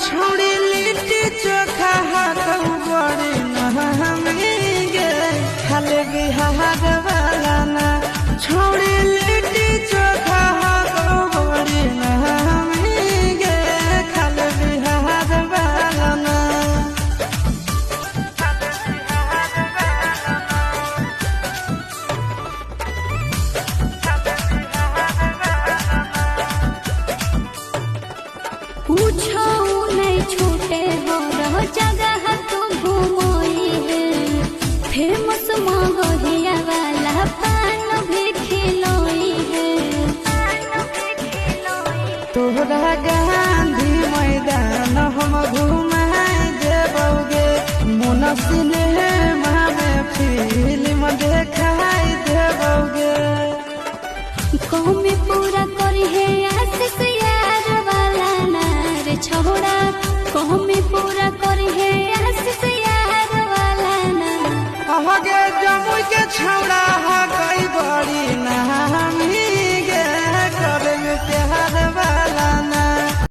छोड़ी लिट्टी चोखा हाथों बड़ी महंगे खाले बिहार वाला ना छोड़ी लिट्टी चोखा हाथों बड़ी महंगे खाले बिहार वाला ना। पूछो नहीं छूटे हो रह जगह तू घूमोई है फेमस मगहिया वाला पान भी खिलोई है। तोहरा गांधी मैदान हम घुमाए देबोगे मोना सिनेमा में फिल्म देखाई देबोगे। कौमी पूरा करी है आशीष यार वाला नार छोड़ा कौमी पूरा करी है आशीष यार वाला ना। आगे जमुई के छौड़ा हा कई बड़ी नामी